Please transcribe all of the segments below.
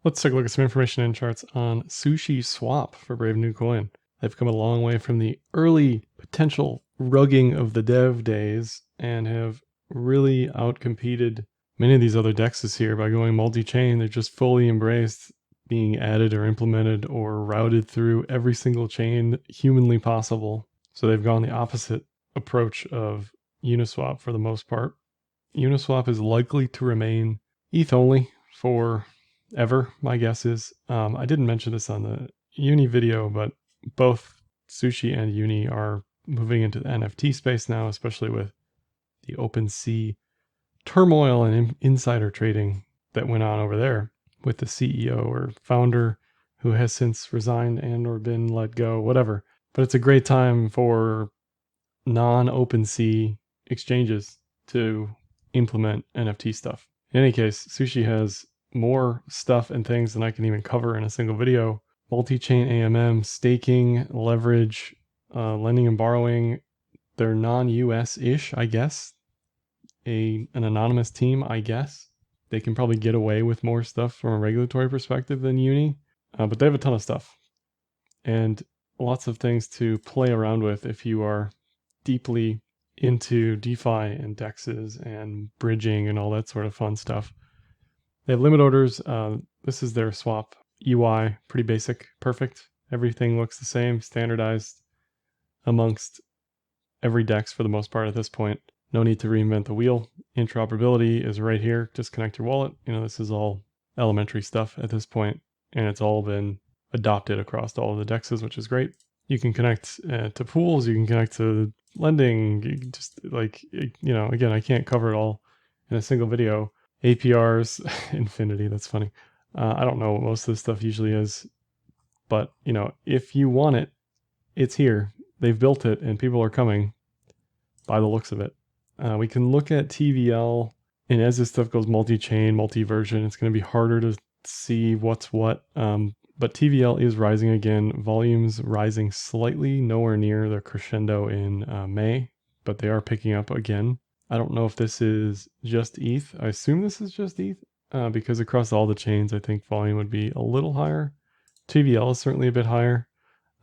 Let's take a look at some information and charts on Sushiswap for BraveNewCoin. They've come a long way from the early potential rugging of the dev days and have really outcompeted many of these other dexes here by going multi-chain. They've just fully embraced being added or implemented or routed through every single chain humanly possible. So they've gone the opposite approach of UniSwap for the most part. UniSwap is likely to remain ETH only for ever, my guess is. I didn't mention this on the Uni video, but both Sushi and Uni are moving into the NFT space now, especially with the OpenSea turmoil and insider trading that went on over there with the CEO or founder who has since resigned and or been let go, whatever. But it's a great time for non-OpenSea exchanges to implement NFT stuff. In any case, Sushi has more stuff and things than I can even cover in a single video. Multi-chain AMM, staking, leverage, lending and borrowing. They're non-US-ish, I guess. An anonymous team, I guess. They can probably get away with more stuff from a regulatory perspective than Uni, but they have a ton of stuff. And lots of things to play around with if you are deeply into DeFi and DEXs and bridging and all that sort of fun stuff. They have limit orders. This is their swap UI, pretty basic, perfect. Everything looks the same, standardized amongst every DEX for the most part at this point. No need to reinvent the wheel. Interoperability is right here. Just connect your wallet. This is all elementary stuff at this point, and it's all been adopted across all of the DEXs, which is great. You can connect to pools. You can connect to lending. Just like, again, I can't cover it all in a single video. APRs, infinity, that's funny. I don't know what most of this stuff usually is, but if you want it, it's here. They've built it and people are coming by the looks of it. We can look at TVL, and as this stuff goes multi-chain, multi-version, it's going to be harder to see what's what. But TVL is rising again. Volumes rising slightly, nowhere near the crescendo in May, but they are picking up again. I don't know if this is just ETH. I assume this is just ETH because across all the chains, I think volume would be a little higher. TVL is certainly a bit higher.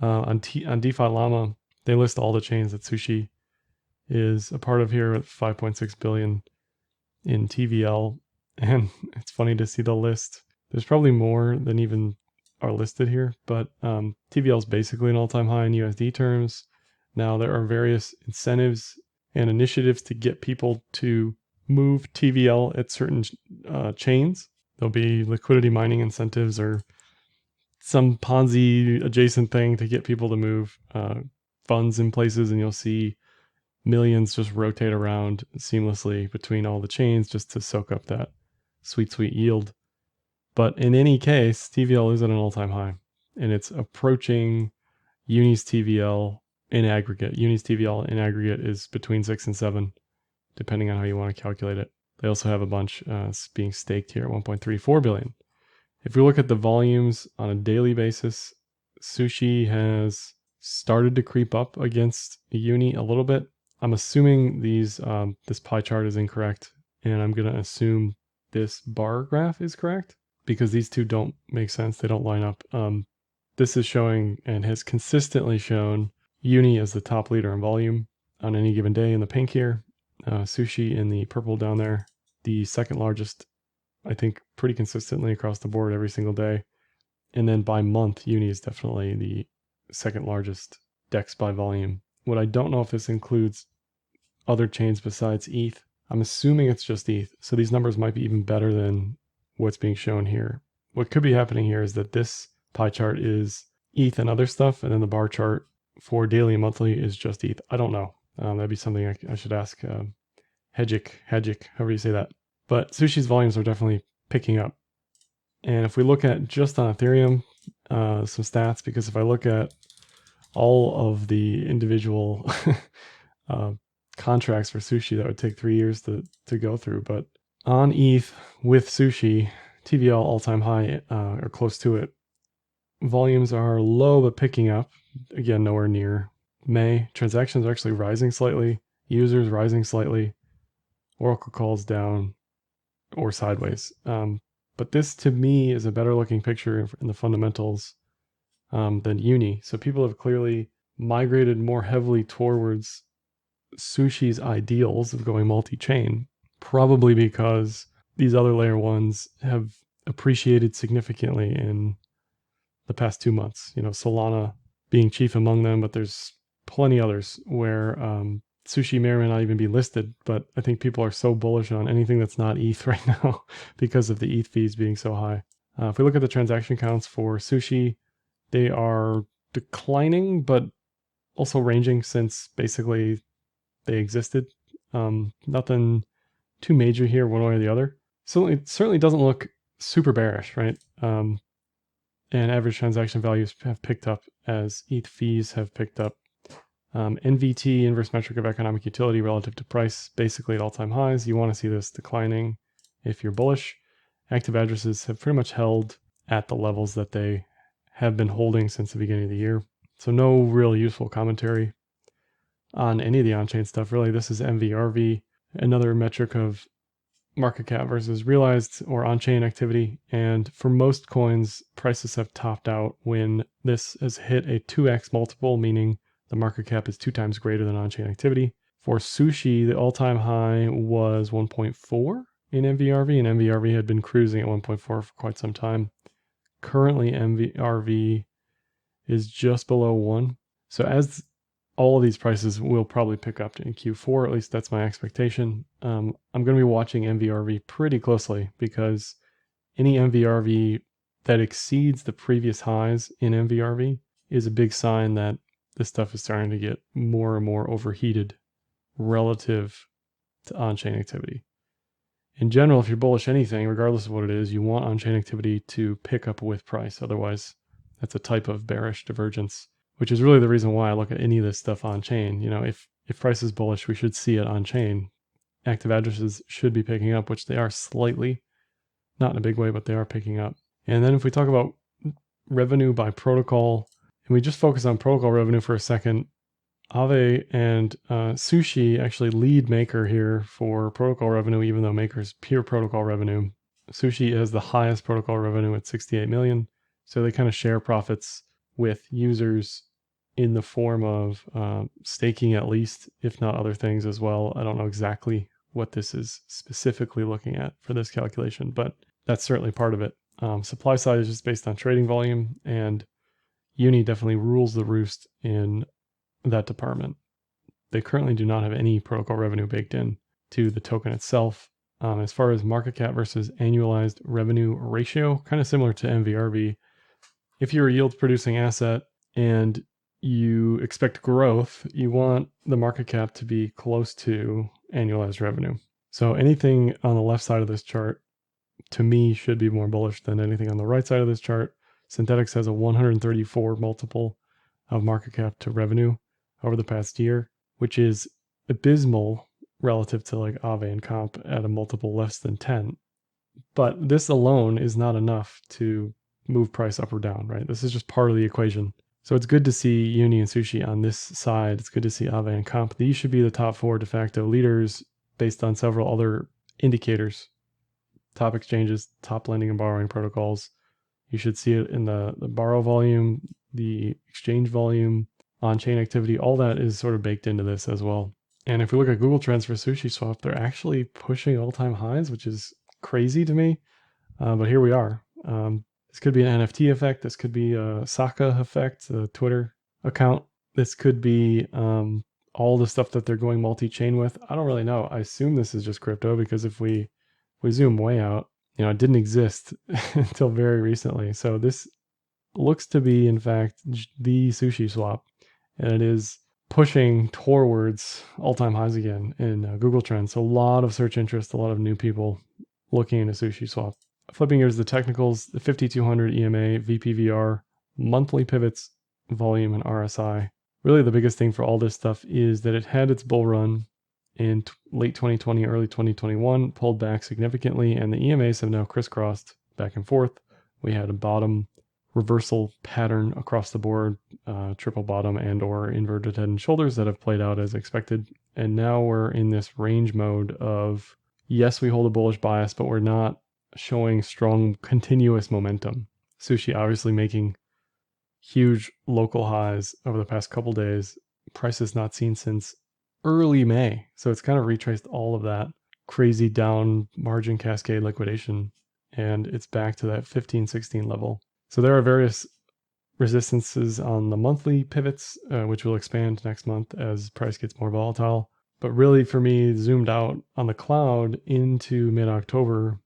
On DeFi Llama, they list all the chains that Sushi is a part of here with 5.6 billion in TVL. And it's funny to see the list. There's probably more than even are listed here, but TVL is basically an all-time high in USD terms. Now there are various incentives and initiatives to get people to move TVL at certain chains. There'll be liquidity mining incentives or some Ponzi adjacent thing to get people to move funds in places, and you'll see millions just rotate around seamlessly between all the chains just to soak up that sweet yield. But in any case, TVL is at an all-time high, and it's approaching Uni's TVL in aggregate. Uni's TVL in aggregate is between 6 and 7, depending on how you want to calculate it. They also have a bunch being staked here, 1.34 billion. If we look at the volumes on a daily basis, Sushi has started to creep up against Uni a little bit. I'm assuming this pie chart is incorrect, and I'm going to assume this bar graph is correct because these two don't make sense. They don't line up. This is showing and has consistently shown Uni as the top leader in volume on any given day in the pink here. Sushi in the purple down there, the second largest, I think, pretty consistently across the board every single day. And then by month, Uni is definitely the second largest DEX by volume. What I don't know if this includes other chains besides ETH. I'm assuming it's just ETH. So these numbers might be even better than what's being shown here. What could be happening here is that this pie chart is ETH and other stuff, and then the bar chart for daily and monthly is just ETH. I don't know. That'd be something I should ask Hedgick, however you say that. But Sushi's volumes are definitely picking up. And if we look at just on Ethereum, some stats, because if I look at all of the individual contracts for Sushi, that would take 3 years to go through. But on ETH with Sushi, TVL all-time high or close to it. Volumes are low but picking up. Again, nowhere near May. Transactions are actually rising slightly. Users rising slightly. Oracle calls down or sideways. But this to me is a better looking picture in the fundamentals than Uni. So people have clearly migrated more heavily towards Sushi's ideals of going multi-chain, probably because these other layer ones have appreciated significantly in the past 2 months. Solana being chief among them, but there's plenty others where Sushi may or may not even be listed, but I think people are so bullish on anything that's not ETH right now because of the ETH fees being so high. If we look at the transaction counts for Sushi, they are declining, but also ranging since basically they existed. Nothing too major here, one way or the other. So it certainly doesn't look super bearish, right? And average transaction values have picked up as ETH fees have picked up. NVT, inverse metric of economic utility relative to price, basically at all-time highs. You want to see this declining if you're bullish. Active addresses have pretty much held at the levels that they have been holding since the beginning of the year. So no real useful commentary on any of the on-chain stuff. Really, this is MVRV, another metric of market cap versus realized or on-chain activity. And for most coins, prices have topped out when this has hit a 2x multiple, meaning the market cap is 2 times greater than on-chain activity. For Sushi, the all-time high was 1.4 in MVRV, and MVRV had been cruising at 1.4 for quite some time. Currently, MVRV is just below 1. So as all of these prices will probably pick up in Q4, at least that's my expectation. I'm going to be watching MVRV pretty closely because any MVRV that exceeds the previous highs in MVRV is a big sign that this stuff is starting to get more and more overheated relative to on-chain activity. In general, if you're bullish anything, regardless of what it is, you want on-chain activity to pick up with price. Otherwise, that's a type of bearish divergence, which is really the reason why I look at any of this stuff on-chain. If price is bullish, we should see it on-chain. Active addresses should be picking up, which they are slightly, not in a big way, but they are picking up. And then if we talk about revenue by protocol, and we just focus on protocol revenue for a second, Aave and Sushi actually lead Maker here for protocol revenue, even though Maker's pure protocol revenue. Sushi has the highest protocol revenue at 68 million. So they kind of share profits with users in the form of staking at least, if not other things as well. I don't know exactly what this is specifically looking at for this calculation, but that's certainly part of it. Supply side is just based on trading volume, and Uni definitely rules the roost in that department. They currently do not have any protocol revenue baked in to the token itself. As far as market cap versus annualized revenue ratio, kind of similar to MVRV. If you're a yield producing asset and you expect growth, you want the market cap to be close to annualized revenue. So anything on the left side of this chart, to me, should be more bullish than anything on the right side of this chart. Synthetics has a 134 multiple of market cap to revenue over the past year, which is abysmal relative to like Aave and Comp at a multiple less than 10. But this alone is not enough to move price up or down, right? This is just part of the equation. So it's good to see Uni and Sushi on this side. It's good to see Aave and Comp. These should be the top 4 de facto leaders based on several other indicators. Top exchanges, top lending and borrowing protocols. You should see it in the borrow volume, the exchange volume, on-chain activity. All that is sort of baked into this as well. And if we look at Google Trends for Sushiswap, they're actually pushing all-time highs, which is crazy to me. But here we are. This could be an NFT effect. This could be a Saka effect, a Twitter account. This could be all the stuff that they're going multi-chain with. I don't really know. I assume this is just crypto because if we zoom way out, it didn't exist until very recently. So this looks to be, in fact, the Sushiswap, and it is pushing towards all-time highs again in Google Trends. So a lot of search interest, a lot of new people looking into Sushiswap. Flipping gears to the technicals, the 5200 EMA, VPVR, monthly pivots, volume, and RSI. Really the biggest thing for all this stuff is that it had its bull run in late 2020, early 2021, pulled back significantly, and the EMAs have now crisscrossed back and forth. We had a bottom reversal pattern across the board, triple bottom and or inverted head and shoulders that have played out as expected. And now we're in this range mode of, yes, we hold a bullish bias, but we're not showing strong continuous momentum. Sushi obviously making huge local highs over the past couple days. Prices not seen since early May. So it's kind of retraced all of that crazy down margin cascade liquidation, and it's back to that 15-16 level. So there are various resistances on the monthly pivots, which will expand next month as price gets more volatile. But really for me, zoomed out on the cloud into mid-October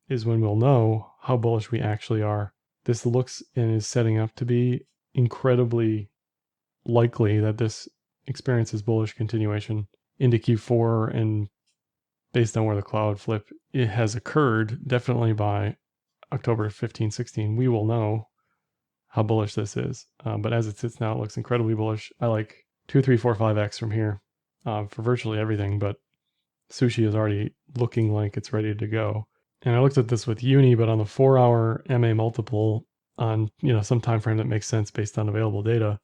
is when we'll know how bullish we actually are. This looks and is setting up to be incredibly likely that this experiences bullish continuation into Q4, and based on where the cloud flip it has occurred, definitely by October 15, 16, we will know how bullish this is. But as it sits now, it looks incredibly bullish. I like 2, 3, 4, 5x from here for virtually everything, but Sushi is already looking like it's ready to go. And I looked at this with Uni, but on the 4-hour MA multiple on some time frame that makes sense based on available data,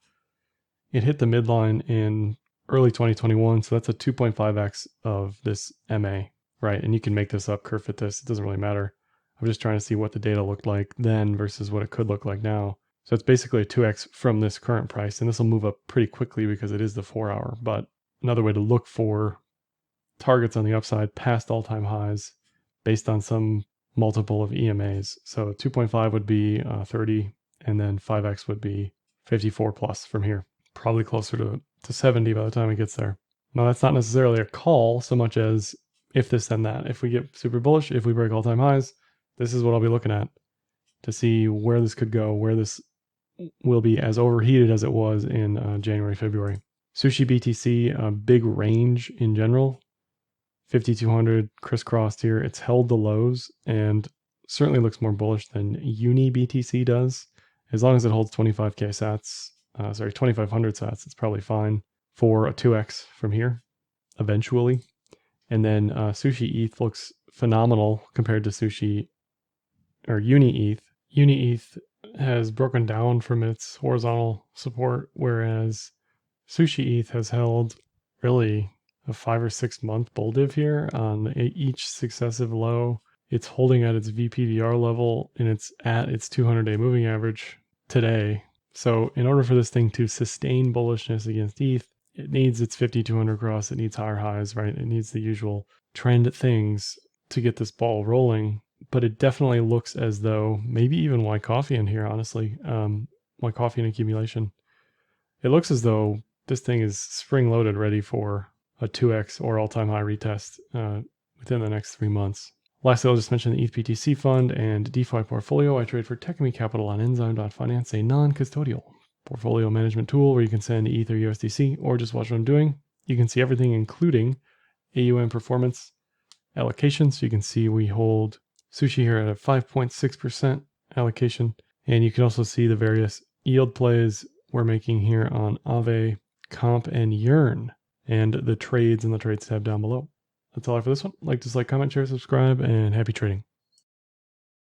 it hit the midline in early 2021. So that's a 2.5x of this MA, right? And you can make this up, curve fit this. It doesn't really matter. I'm just trying to see what the data looked like then versus what it could look like now. So it's basically a 2x from this current price. And this will move up pretty quickly because it is the 4-hour. But another way to look for targets on the upside past all-time highs based on some multiple of EMAs. So 2.5 would be 30, and then 5x would be 54 plus from here. Probably closer to 70 by the time it gets there. Now that's not necessarily a call so much as if this then that. If we get super bullish, if we break all-time highs, this is what I'll be looking at to see where this could go, where this will be as overheated as it was in January, February. Sushi BTC, a big range in general. 5,200 crisscrossed here. It's held the lows and certainly looks more bullish than Uni BTC does. As long as it holds 25k sats, 2,500 sats, it's probably fine for a 2x from here eventually. And then Sushi ETH looks phenomenal compared to Sushi or Uni ETH. Uni ETH has broken down from its horizontal support, whereas Sushi ETH has held really a 5 or 6 month bull div here on each successive low. It's holding at its VPVR level and it's at its 200-day moving average today. So in order for this thing to sustain bullishness against ETH, it needs its 5,200 cross, it needs higher highs, right? It needs the usual trend things to get this ball rolling. But it definitely looks as though maybe even White Coffee in here, honestly, White Coffee and accumulation. It looks as though this thing is spring loaded, ready for a 2x or all-time high retest within the next 3 months. Lastly, I'll just mention the ETH-BTC fund and DeFi portfolio. I trade for Techme Capital on Enzyme.finance, a non-custodial portfolio management tool where you can send ETH or USDC or just watch what I'm doing. You can see everything, including AUM performance allocation. So you can see we hold Sushi here at a 5.6% allocation. And you can also see the various yield plays we're making here on Aave, Comp, and Yearn, and the trades in the trades tab down below. That's all I have for this one. Like, dislike, comment, share, subscribe, and happy trading.